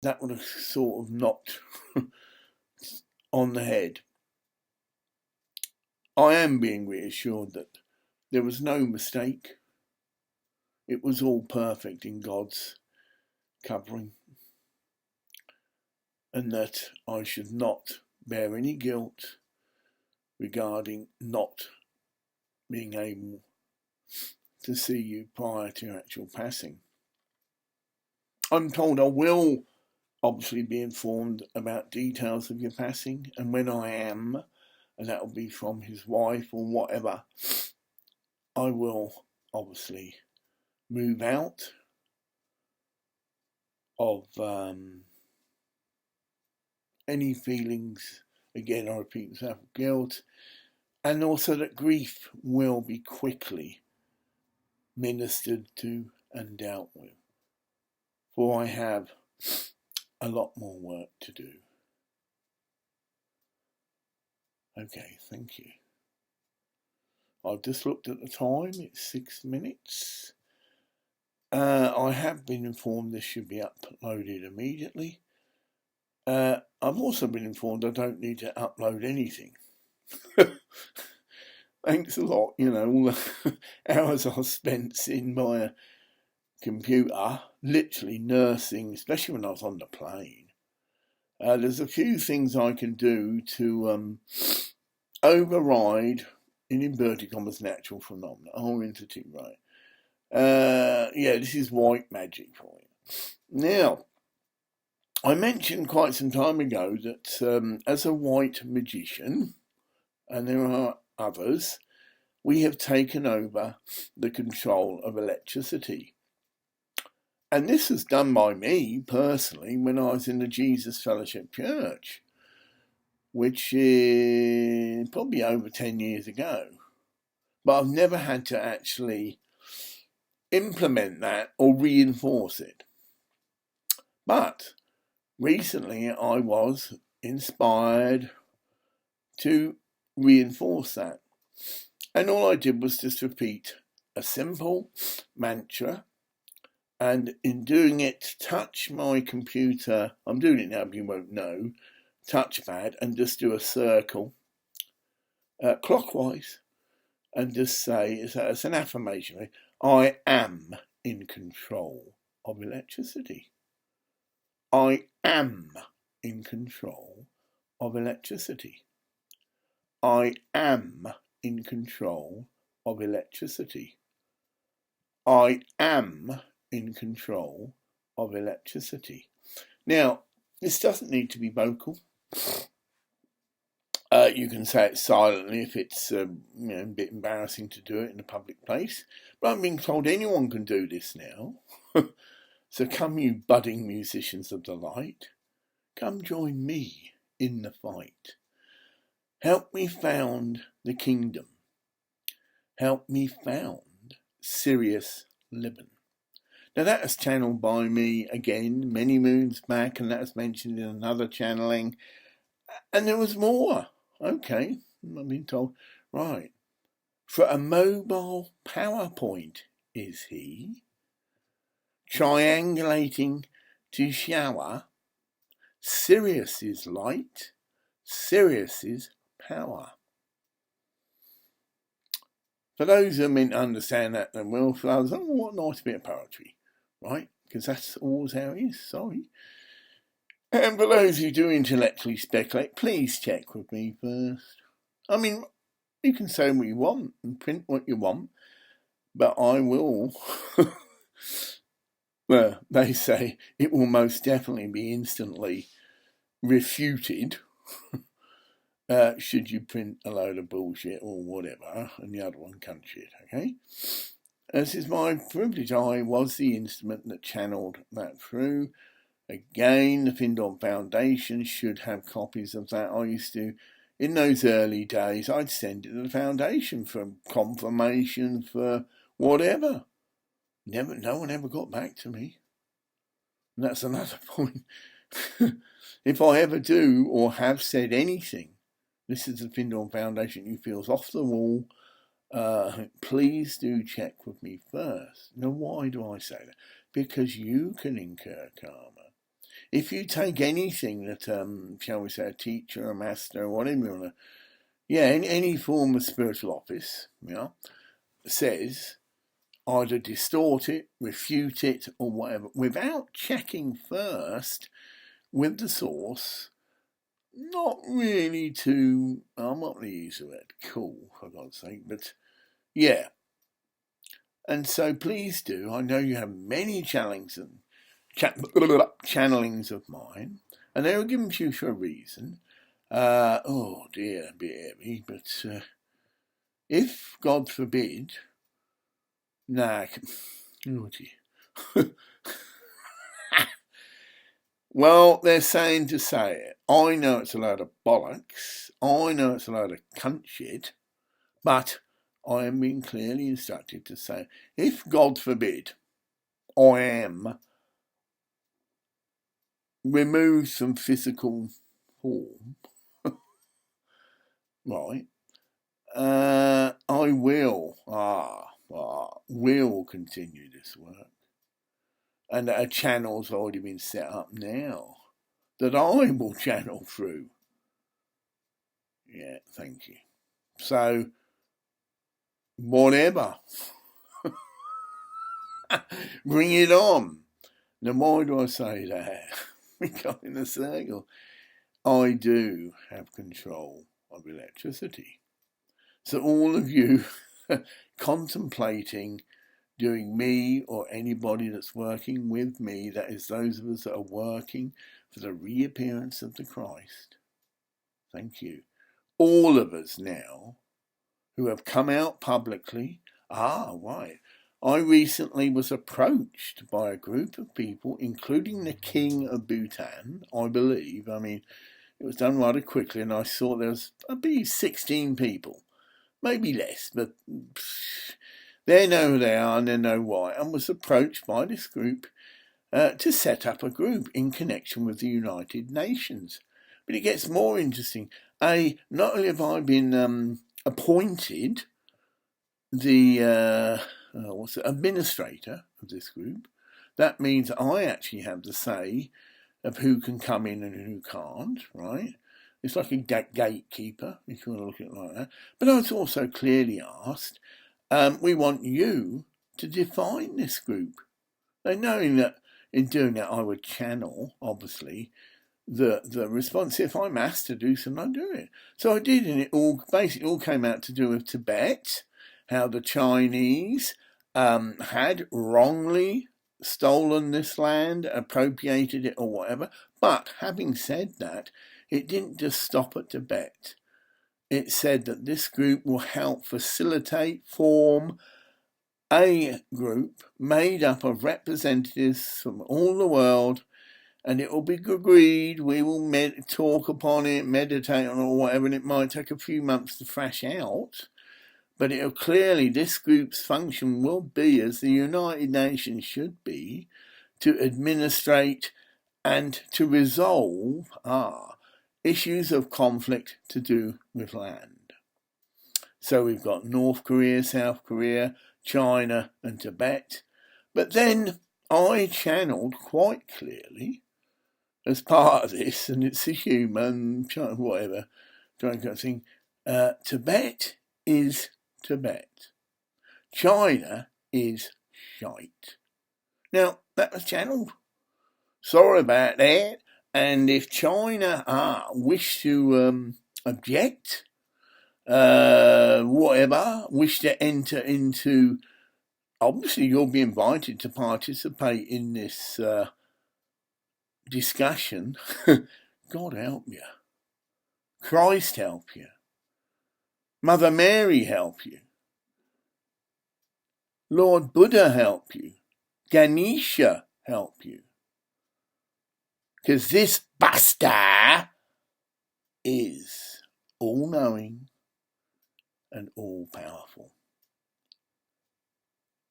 that would have sort of knocked on the head. I am being reassured that there was no mistake. It was all perfect in God's covering, and that I should not bear any guilt regarding not being able to see you prior to your actual passing. I'm told I will obviously be informed about details of your passing, and when I am, and that will be from his wife or whatever, I will obviously move out of any feelings, again I repeat myself, of guilt, and also that grief will be quickly ministered to and dealt with, for I have a lot more work to do. Okay, thank you. I've just looked at the time, it's 6 minutes. I have been informed this should be uploaded immediately. I've also been informed I don't need to upload anything. Thanks a lot, all the hours I've spent in my computer, literally nursing, especially when I was on the plane. There's a few things I can do to override, in inverted commas, natural phenomena. Oh, entity, right. This is white magic for you. Now, I mentioned quite some time ago that as a white magician, and there are others, we have taken over the control of electricity. And this was done by me personally when I was in the Jesus Fellowship Church, which is probably over 10 years ago. But I've never had to actually implement that or reinforce it. But recently I was inspired to reinforce that. And all I did was just repeat a simple mantra, and in doing it, touch my computer, I'm doing it now but you won't know, touchpad, and just do a circle clockwise and just say, it's an affirmation, I am in control of electricity. I am in control of electricity. I am in control of electricity. I am in control of electricity. Now, this doesn't need to be vocal. You can say it silently if it's a bit embarrassing to do it in a public place. But I'm being told anyone can do this now. So come, you budding musicians of the light, come join me in the fight. Help me found the kingdom. Help me found serious living. Now that was channeled by me again many moons back, and that was mentioned in another channeling. And there was more. Okay, I've been told. Right. For a mobile PowerPoint is he, triangulating to shower, Sirius is light, Sirius is power. For those who meant to understand that, then well, for others, oh, what a nice bit of poetry, right? Because that's always how it is, sorry. And for those who do intellectually speculate, please check with me first. I mean, you can say what you want and print what you want, but I will. Well, they say it will most definitely be instantly refuted should you print a load of bullshit or whatever and the other one cunt shit, okay? This is my privilege. I was the instrument that channeled that through. Again, the Findhorn Foundation should have copies of that. I used to, in those early days, I'd send it to the foundation for confirmation, for whatever. No one ever got back to me. And that's another point. If I ever do or have said anything, this is the Findhorn Foundation, you feels off the wall, please do check with me first. Now, why do I say that? Because you can incur karma. if you take anything that, shall we say, a teacher, a master, or whatever you want to, in any form of spiritual office, says, either distort it, refute it, or whatever, without checking first with the source, not really too, I'm not going to use the word cool, for God's sake, but yeah. And so please do, I know you have many channelings of mine, and they were given to you for a reason. Oh dear, a bit heavy, but if, God forbid, oh dear. Well, they're saying to say it. I know it's a load of bollocks. I know it's a load of cunt shit. But I am being clearly instructed to say, if, God forbid, I am removed from physical form, right, I will continue this work. And a channel's already been set up now that I will channel through. Yeah, thank you. So, whatever. Bring it on. Now, why do I say that? We go in a circle. I do have control of electricity. So all of you contemplating doing me or anybody that's working with me, that is those of us that are working for the reappearance of the Christ, thank you. All of us now who have come out publicly, right. I recently was approached by a group of people, including the King of Bhutan, I believe. I mean, it was done rather quickly, and I saw there was maybe 16 people, maybe less, but they know who they are and they know why, and was approached by this group to set up a group in connection with the United Nations. But it gets more interesting. Not only have I been appointed the administrator of this group, that means I actually have the say of who can come in and who can't, right? It's like a gatekeeper, if you want to look at it like that. But I was also clearly asked, we want you to define this group. And knowing that in doing that I would channel, obviously, the response. If I'm asked to do something, I do it. So I did, and it all came out to do with Tibet, how the Chinese had wrongly stolen this land, appropriated it or whatever. But having said that, it didn't just stop at Tibet. It said that this group will help form a group made up of representatives from all the world, and it will be agreed, we will talk upon it, meditate on it or whatever, and it might take a few months to thrash out, but it'll clearly, this group's function will be, as the United Nations should be, to administrate and to resolve issues of conflict to do with land. So we've got North Korea, South Korea, China and Tibet. But then I channeled quite clearly as part of this, and it's a human, whatever, thing. Tibet is Tibet. China is shite. Now, that was channeled. Sorry about that. And if China wish to object, wish to enter into, obviously you'll be invited to participate in this discussion. God help you. Christ help you. Mother Mary help you. Lord Buddha help you. Ganesha help you. Because this bastard is all-knowing and all-powerful.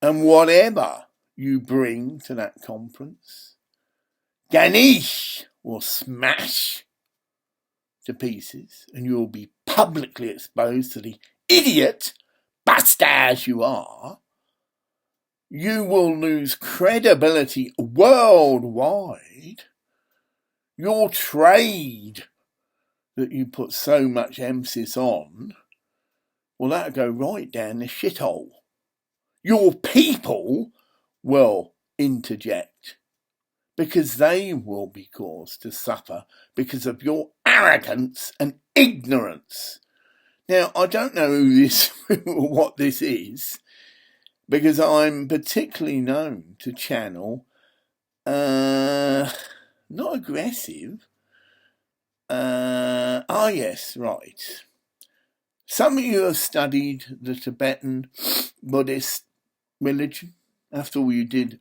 And whatever you bring to that conference, Ganesh will smash to pieces, and you will be publicly exposed to the idiot bastards you are. You will lose credibility worldwide, your trade that you put so much emphasis on, well, that'll go right down the shithole. Your people will interject because they will be caused to suffer because of your arrogance and ignorance. Now, I don't know who this, what this is, because I'm particularly known to channel, not aggressive. Yes, right. Some of you have studied the Tibetan Buddhist religion. After all, you did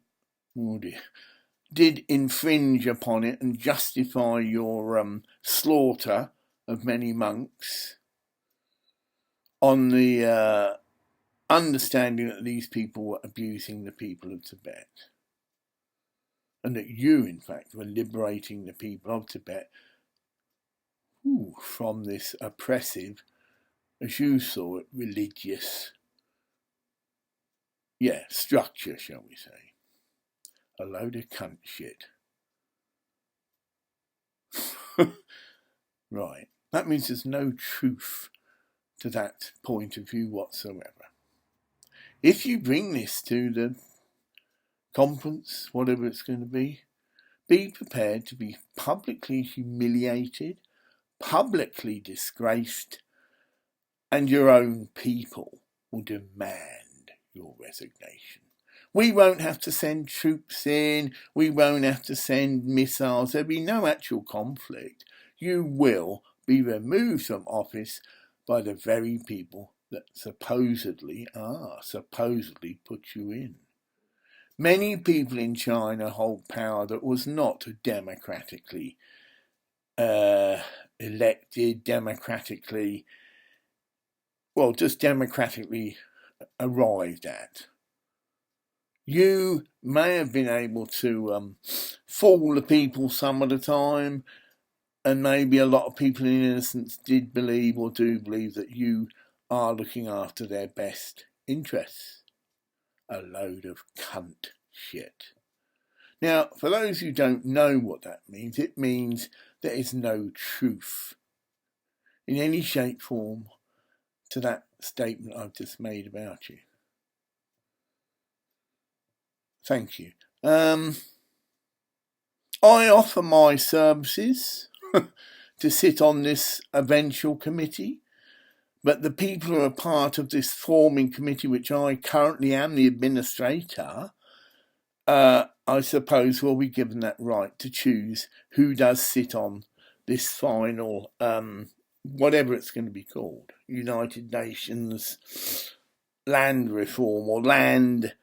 infringe upon it and justify your slaughter of many monks on the understanding that these people were abusing the people of Tibet, and that you, in fact, were liberating the people of Tibet from this oppressive, as you saw it, religious, structure, shall we say. A load of cunt shit. Right. That means there's no truth to that point of view whatsoever. If you bring this to the conference, whatever it's going to be prepared to be publicly humiliated, publicly disgraced, and your own people will demand your resignation. We won't have to send troops in. We won't have to send missiles. There'll be no actual conflict. You will be removed from office by the very people that supposedly put you in. Many people in China hold power that was not democratically elected, just democratically arrived at. You may have been able to fool the people some of the time, and maybe a lot of people in innocence did believe or do believe that you are looking after their best interests. A load of cunt shit. Now, for those who don't know what that means, it means there is no truth in any shape, form to that statement I've just made about you. Thank you. I offer my services to sit on this eventual committee, but the people who are part of this forming committee, which I currently am the administrator, I suppose will be given that right to choose who does sit on this final, whatever it's going to be called, United Nations land reform or land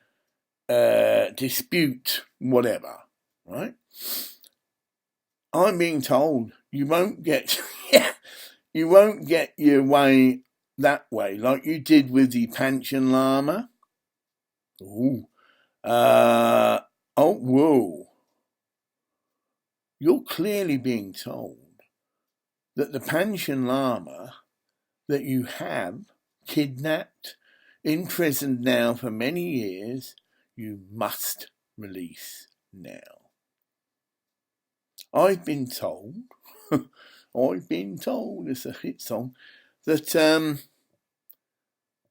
dispute, whatever, right? I'm being told you won't get your way that way like you did with the Panchen Lama. Whoa. You're clearly being told that the Panchen Lama that you have kidnapped, imprisoned now for many years, you must release now. I've been told, it's a hit song, that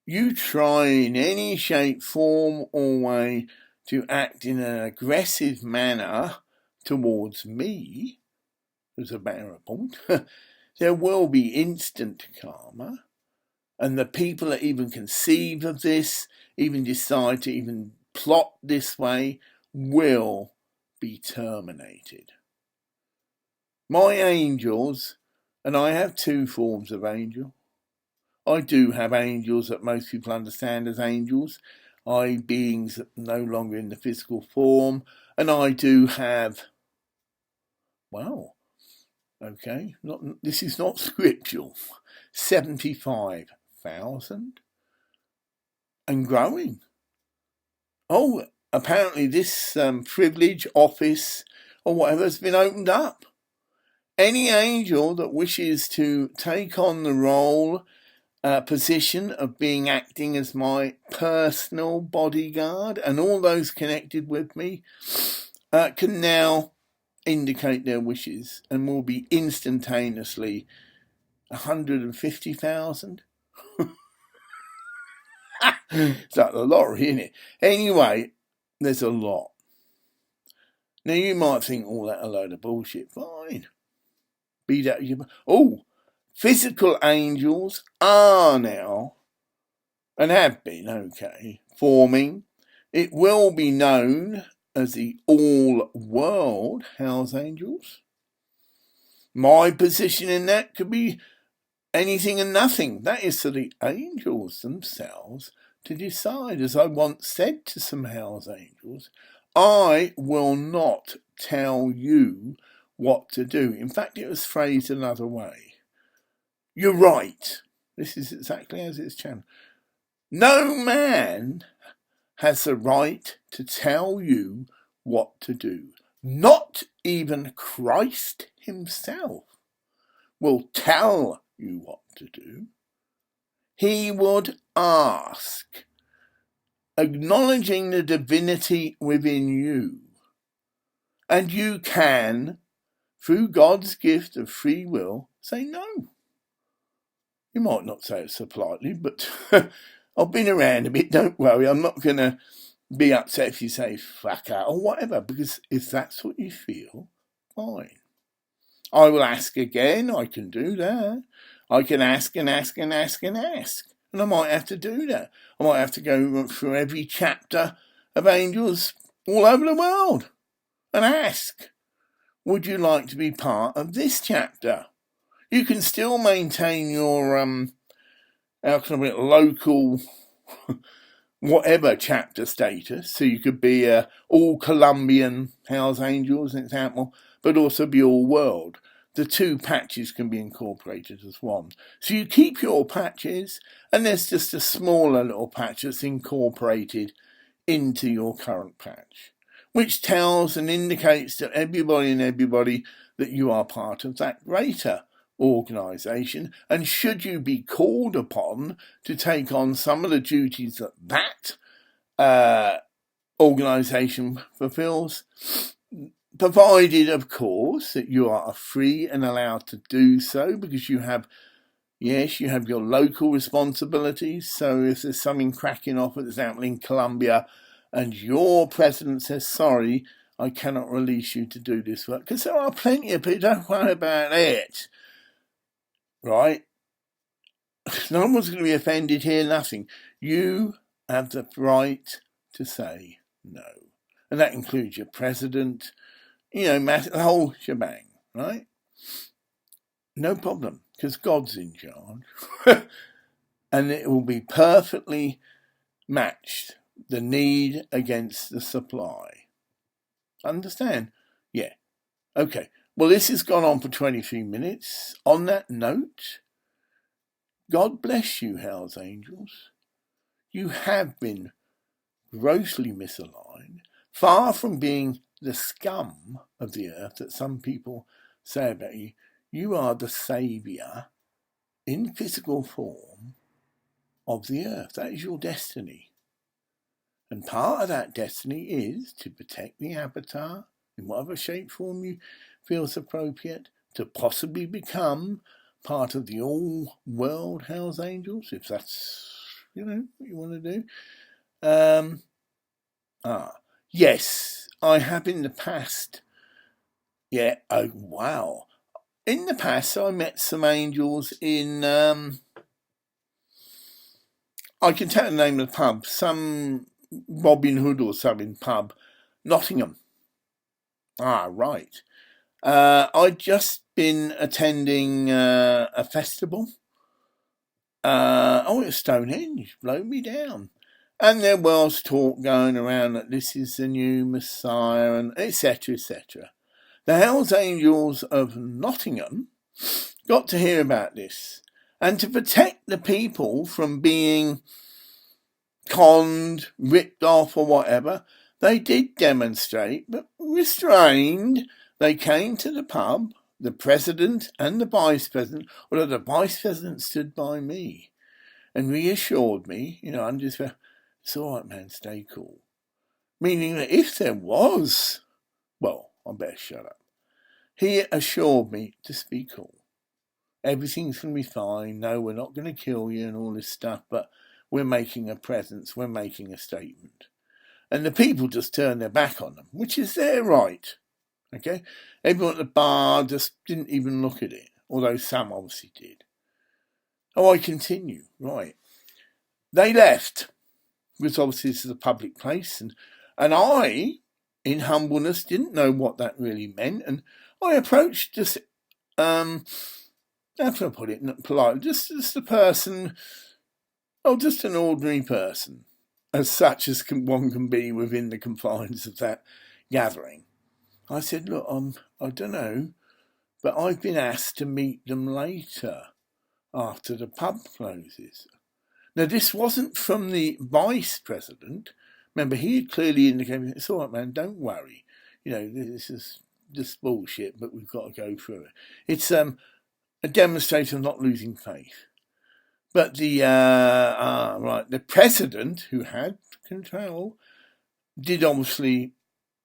you try in any shape, form or way to act in an aggressive manner towards me, as a matter of point, there will be instant karma, and the people that even conceive of this, even decide to even plot this way, will be terminated. My angels, and I have two forms of angel. I do have angels that most people understand as angels, beings no longer in the physical form, and I do have, this is not scriptural, 75,000 and growing. Apparently this privilege, office, or whatever has been opened up. Any angel that wishes to take on the role, position of acting as my personal bodyguard and all those connected with me can now indicate their wishes and will be instantaneously 150,000. It's like the lottery, isn't it? Anyway, there's a lot. Now you might think all that a load of bullshit. Fine. Be that physical angels are now, and have been, forming. It will be known as the all-world house angels. My position in that could be anything and nothing. That is for the angels themselves to decide. As I once said to some house angels, I will not tell you what to do. In fact, it was phrased another way. You're right. This is exactly as it's channeled. No man has the right to tell you what to do. Not even Christ himself will tell you what to do. He would ask, acknowledging the divinity within you. And you can, through God's gift of free will, say no. You might not say it so politely, but I've been around a bit, don't worry. I'm not going to be upset if you say fuck out or whatever, because if that's what you feel, fine. I will ask again. I can do that. I can ask and ask and ask and ask. And I might have to do that. I might have to go through every chapter of angels all over the world and ask, would you like to be part of this chapter? You can still maintain your, local whatever chapter status. So you could be all Colombian House Angels, an example, but also be all world. The two patches can be incorporated as one. So you keep your patches, and there's just a smaller little patch that's incorporated into your current patch, which tells and indicates to everybody that you are part of that greater organisation, and should you be called upon to take on some of the duties that organisation fulfills, provided, of course, that you are free and allowed to do so, because you have your local responsibilities. So if there's something cracking off, for example, in Colombia, and your president says, sorry, I cannot release you to do this work, because there are plenty of people, don't worry about it. Right? No one's going to be offended here, nothing. You have the right to say no. And that includes your president, the whole shebang, right? No problem, because God's in charge. And it will be perfectly matched, the need against the supply. Understand? Yeah. Okay. Well, this has gone on for 23 minutes. On that note, God bless you, house angels. You have been grossly misaligned, far from being the scum of the earth that some people say about you. You are the saviour in physical form of the earth. That is your destiny. And part of that destiny is to protect the avatar in whatever shape, form you feels appropriate, to possibly become part of the all-world house angels, if that's, what you want to do. Yes, I have in the past. Yeah, oh, wow. In the past, I met some angels in, I can tell the name of the pub, some Robin Hood or something pub, Nottingham. Right. I'd just been attending a festival. It was Stonehenge, blow me down. And there was talk going around that this is the new Messiah, and etc., etc. The Hells Angels of Nottingham got to hear about this. And to protect the people from being conned, ripped off or whatever, they did demonstrate, but restrained. They came to the pub, the president and the vice president, although the vice president stood by me and reassured me, I'm just, it's all right, man, stay cool. Meaning that if there was, well, I better shut up. He assured me to be cool. Everything's going to be fine. No, we're not going to kill you and all this stuff, but we're making a presence. We're making a statement. And the people just turned their back on them, which is their right. Okay? Everyone at the bar just didn't even look at it, although some obviously did. Oh, I continue. Right. They left, because obviously this is a public place, and I, in humbleness, didn't know what that really meant, and I approached just, how can I put it politely, just a person, just an ordinary person, as such as one can be within the confines of that gathering. I said, look, I don't know, but I've been asked to meet them later, after the pub closes. Now, this wasn't from the vice president. Remember, he had clearly indicated, it's all right, man, don't worry. This is just bullshit, but we've got to go through it. It's a demonstration of not losing faith. But the president, who had control, did obviously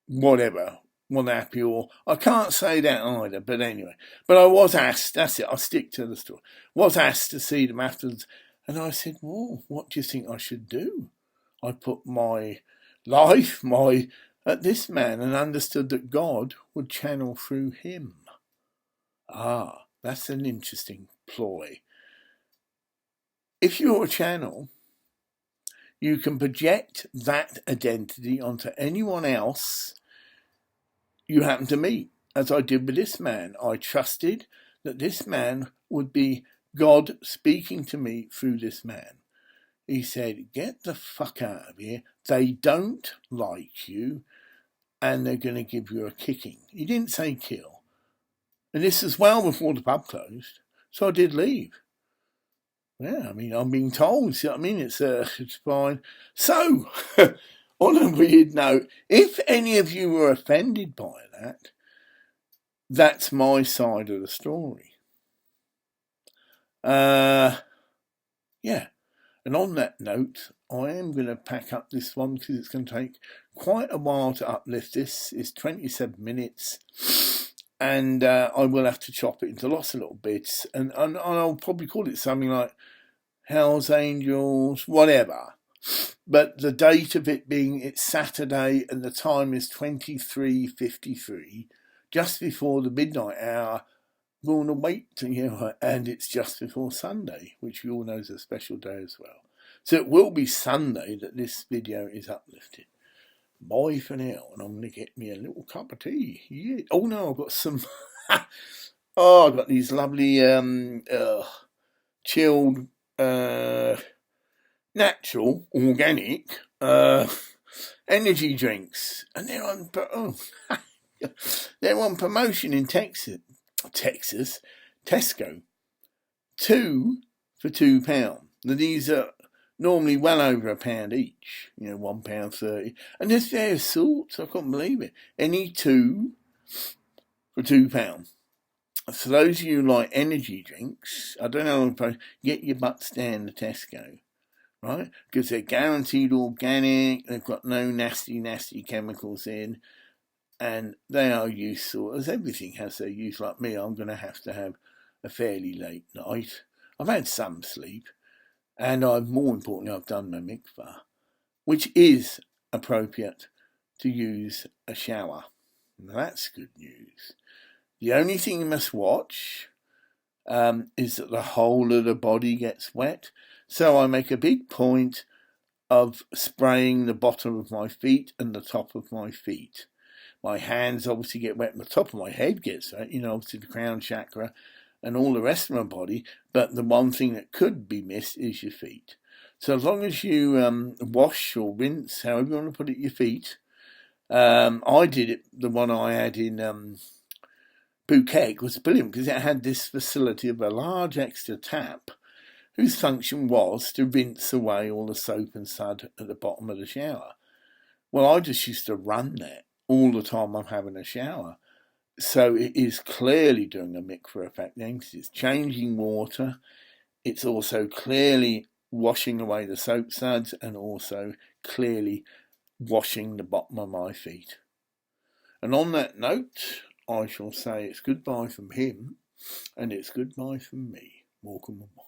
whatever, wasn't happy, or I can't say that either, but anyway. But I was asked, that's it, I'll stick to the story, was asked to see them afterwards, and I said, well, what do you think I should do? I put my life at this man and understood that God would channel through him. That's an interesting ploy. If you're a channel, you can project that identity onto anyone else you happen to meet, as I did with this man. I trusted that this man would be God speaking to me through this man. He said, get the fuck out of here. They don't like you, and they're going to give you a kicking. He didn't say kill. And this is well before the pub closed, so I did leave. Yeah, I mean, I'm being told, see what I mean? It's fine. So, on a weird note, if any of you were offended by that, that's my side of the story. Yeah. And on that note, I am going to pack up this one because it's going to take quite a while to uplift this. It's 27 minutes. And I will have to chop it into lots of little bits. And I'll probably call it something like Hell's Angels, whatever. But the date of it being, it's Saturday and the time is 23:53, just before the midnight hour. We're going to wait, and it's just before Sunday, which we all know is a special day as well. So it will be Sunday that this video is uplifted. Bye for now, and I'm going to get me a little cup of tea. Yeah. Oh no, I've got some... I've got these lovely chilled, natural, organic energy drinks. And they're on... they're on promotion in Texas, Tesco. 2 for £2. Now these are normally well over £1 each, £1.30. And there's various sorts, I couldn't believe it. Any 2 for £2. For those of you who like energy drinks, I don't know, get your butts down to Tesco, right? Because they're guaranteed organic, they've got no nasty chemicals in, and they are useful, as everything has their use. Like me, I'm going to have a fairly late night. I've had some sleep, and more importantly, I've done my mikvah, which is appropriate to use a shower. Now, that's good news. The only thing you must watch is that the whole of the body gets wet. So I make a big point of spraying the bottom of my feet and the top of my feet. My hands obviously get wet, and the top of my head gets wet, obviously the crown chakra and all the rest of my body. But the one thing that could be missed is your feet. So as long as you wash or rinse, however you want to put it, your feet. I did it, the one I had in Phuket was brilliant because it had this facility of a large extra tap whose function was to rinse away all the soap and sud at the bottom of the shower. Well, I just used to run that all the time I'm having a shower. So it is clearly doing a mikvah effect then, because it's changing water. It's also clearly washing away the soap suds and also clearly washing the bottom of my feet. And on that note, I shall say it's goodbye from him, and it's goodbye from me. Walk on my mind.